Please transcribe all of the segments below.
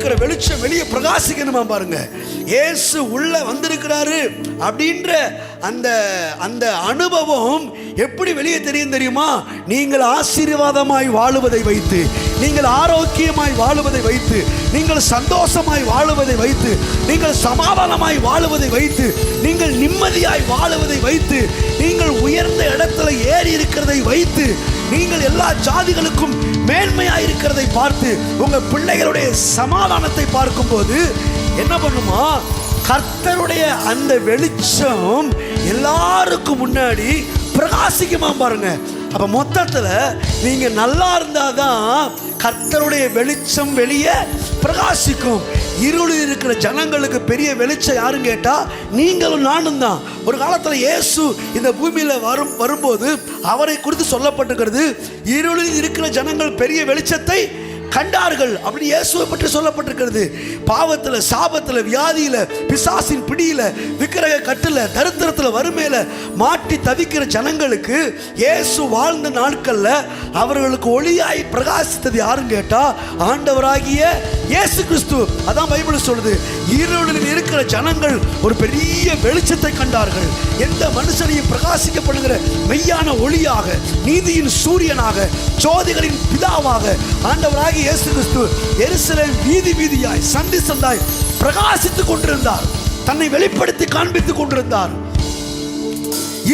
இருக்கிற வெளிச்சம் வெளியே பிரகாசிக்கணுமா பாருங்க. இயேசு உள்ள வந்திருக்கிறாரு அப்படின்ற அந்த அந்த அனுபவம் எப்படி வெளியே தெரியும் தெரியுமா? நீங்கள் ஆசீர்வாதமாய் வாழுவதை வைத்து, நீங்கள் ஆரோக்கியமாய் வாழுவதை வைத்து, நீங்கள் சந்தோஷமாய் வாழுவதை வைத்து, நீங்கள் சமாதானமாய் வாழுவதை வைத்து, நீங்கள் நிம்மதியாய் வாழுவதை வைத்து, நீங்கள் உயர்ந்த இடத்துல ஏறி இருக்கிறதை வைத்து, நீங்கள் எல்லா ஜாதிகளுக்கும் மேன்மையாய் இருக்கிறதை பார்த்து, உங்க பிள்ளைகளுடைய சமாதானத்தை பார்க்கும்போது என்ன பண்ணுமா? கர்த்தருடைய அந்த வெளிச்சம் எல்லாருக்கும் முன்னாடி பிரகாசிக்குமா பாருங்க. அப்ப மொத்தத்துல நீங்க நல்லா இருந்தாதான் கர்த்தருடைய வெளிச்சம் வெளியே பிரகாசிக்கும். இருளில் இருக்கிற ஜனங்களுக்கு பெரிய வெளிச்சம் யாரும் கேட்டா நீங்களும் நானும் தான். ஒரு காலத்துல இயேசு இந்த பூமியில வரும்போது அவரை குறித்து சொல்லப்பட்டிருக்கிறது, இருளில் இருக்கிற ஜனங்கள் பெரிய வெளிச்சத்தை கண்டார்கள் அப்படி இயேசுவை பற்றி சொல்லப்பட்டிருக்கிறது. பாவத்தில், சாபத்தில், வியாதியில், பிசாசின் பிடியில், விக்கிரக கட்டில், தரித்திரத்தில், வறுமையில் மாட்டி தவிக்கிற ஜனங்களுக்கு இயேசு வாழ்ந்த நாட்கள்ல அவர்களுக்கு ஒளியாய் பிரகாசித்தது யாரும் கேட்டா ஆண்டவராகிய இயேசு கிறிஸ்து. அதான் பைபிள் சொல்லுது, இருளில் இருக்கிற ஜனங்கள் ஒரு பெரிய வெளிச்சத்தை கண்டார்கள். எந்த மனுஷனையும் பிரகாசிக்கப்படுகிற மெய்யான ஒளியாக, நீதியின் சூரியனாக, ஜோதிகளின் பிதாவாக ஆண்டவராகிய இயேசு கிறிஸ்து எருசலேம் வீதி வீதியாய், சந்தி சந்தாய் பிரகாசித்துக் கொண்டிருந்தார். தன்னை வெளிப்படுத்தி காண்பித்துக் கொண்டிருந்தார்.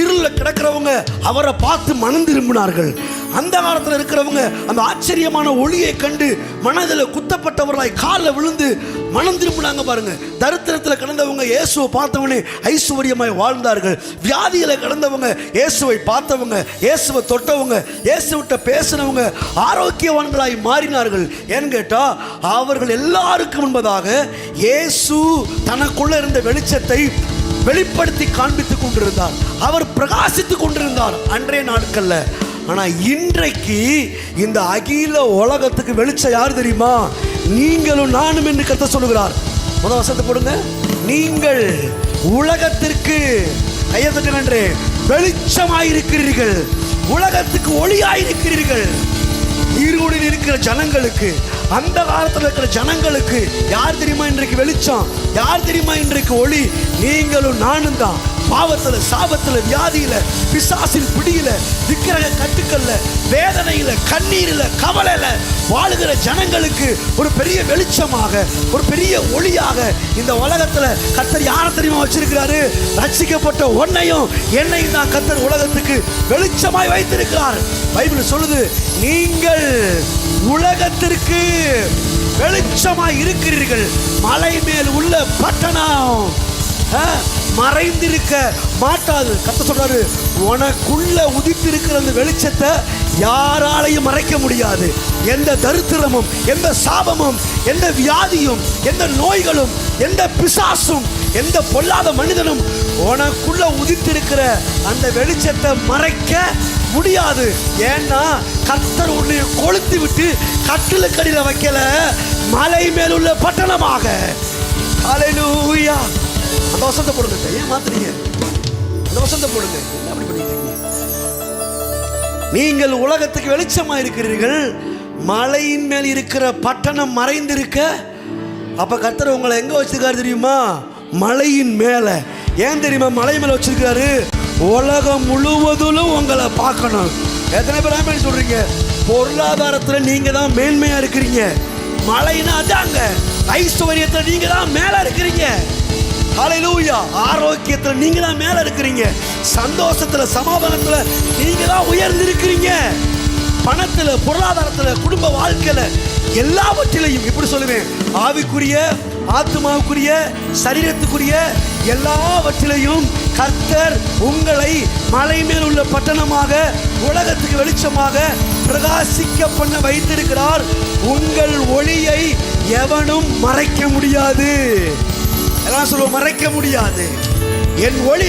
இருளில் கிடக்கிறவங்க அவரை பார்த்து மனம் திரும்பினார்கள். அந்த காலத்தில் இருக்கிறவங்க அந்த ஆச்சரியமான ஒளியை கண்டு மனதில் குத்தப்பட்டவர்களாய் காலில் விழுந்து மனம் திரும்பினாங்க பாருங்க. தரித்திரத்தில் கிடந்தவங்க இயேசுவை பார்த்தவனே ஐஸ்வர்யமாய் வாழ்ந்தார்கள். வியாதியில் கிடந்தவங்க இயேசுவை பார்த்தவங்க, இயேசுவை தொட்டவங்க, இயேசுவிட்ட பேசினவங்க ஆரோக்கியவான்களாய் மாறினார்கள். ஏன்னு கேட்டா அவர்கள் எல்லாருக்கும் முன்பதாக இயேசு தனக்குள்ள இருந்த வெளிச்சத்தை வெளிப்படுத்தி காண்பித்துக் கொண்டிருந்தார். அவர் பிரகாசித்துக் கொண்டிருந்தார் அன்றைய நாட்கள்ல. ஆனா இன்றைக்கு இந்த அகில உலகத்துக்கு வெளிச்சம் யார் தெரியுமா? நீங்களும் நானும் என்று கர்த்தர் சொல்லுகிறார். முதல் வசனத்தை போடுங்க. நீங்கள் உலகத்திற்கு கையத்தட்டு நன்றே வெளிச்சமாயிருக்கிறீர்கள், உலகத்துக்கு ஒளியாயிருக்கிறீர்கள். இருளில் இருக்கிற ஜனங்களுக்கு, அந்த காலத்தில் இருக்கிற ஜனங்களுக்கு யார் தெரியுமா இன்றைக்கு வெளிச்சம்? யார் தெரியுமா இன்றைக்கு ஒளி? நீங்களும் நானும் தான். பாவத்தில், சாபத்தில், வியாதியில, பிசாசின் பிடியில, விக்கிரக கட்டுக்கள்ல, வேதனையில, கண்ணீரில, கவலையில வாழுகிற ஜனங்களுக்கு ஒரு பெரிய வெளிச்சமாக, ஒரு பெரிய ஒளியாக இந்த உலகத்துல கர்த்தர் யாரை தெரியுமா வச்சிருக்கிறாரு? ரட்சிக்கப்பட்ட உன்னையும் என்னையும் தான் கர்த்தர் உலகத்துக்கு வெளிச்சமாய் வைத்திருக்கிறார். பைபிள் சொல்லுது, நீங்கள் உலகத்திற்கு வெளிச்சமாய் இருக்கிறீர்கள். மலை மேல் உள்ள பட்டணம் மறைந்திருக்க மாட்டாது. கர்த்தர் சொல்றாரு, உனக்குள்ள உதித்திருக்கிற அந்த வெளிச்சத்தை யாராலையும் மறைக்க முடியாது. எந்த தரித்திரமும், எந்த சாபமும், எந்த வியாதியும், எந்த நோய்களும், எந்த பிசாசும், எந்த பொல்லாத மனிதனும் உனக்குள்ள உதித்திருக்கிற அந்த வெளிச்சத்தை மறைக்க முடியாது. ஏன்னா கர்த்தர் உன்னை கொளுத்தி விட்டு கட்டிலுக்கடியில வைக்கல, மலை மேலுள்ள பட்டணமாக. ஹல்லேலூயா. அந்த வசனத்தை போடுங்க. ஏன் மாத்துறீங்க? அந்த வசனத்தை போடுங்க. என்ன அப்படி பண்ணிட்டீங்க? நீங்கள் உலகத்துக்கு வெளிச்சமா இருக்கிறீர்கள், மலையின் மேல் இருக்கிற பட்டணம் மறைந்திருக்க. அப்ப கர்த்தர் உங்களை எங்க வச்சிருக்காரு தெரியுமா? மலையின் மேல. ஏன் தெரியுமா மலை மேல வச்சிருக்காரு? உலகம் முழுவதிலும் உங்களை பார்க்கணும். எத்தனை பேர் சொல்றீங்க? பொருளாதாரத்துல நீங்க தான் மேன்மையா இருக்கிறீங்க. மலைனா அதாங்க. ஐஸ்வர்யத்துல நீங்க தான் மேல இருக்கிறீங்க. ஹல்லேலூயா. ஆரோக்கியத்துல நீங்க தான் மேல இருக்கிறீங்க. சந்தோஷத்துல, சமாதானத்துல நீங்க தான் உயர்ந்து இருக்கிறீங்க. பணத்துல, பொருளாதாரத்துல, குடும்ப வாழ்க்கையில எல்லாவற்றிலையும் இப்படி சொல்லுவேன், ஆவிக்குரிய, ஆத்மாவுக்குரிய, சரீரத்துக்குரிய எல்லாவற்றிலையும் கர்த்தர் உங்களை மலை மேல் உள்ள பட்டணமாக, உலகத்துக்கு வெளிச்சமாக பிரகாசிக்க பண்ண வைத்திருக்கிறார். உங்கள் ஒளியை எவனும் மறைக்க முடியாது. எல்லாம் சொல்லுவோம், மறைக்க முடியாது. என் ஒளி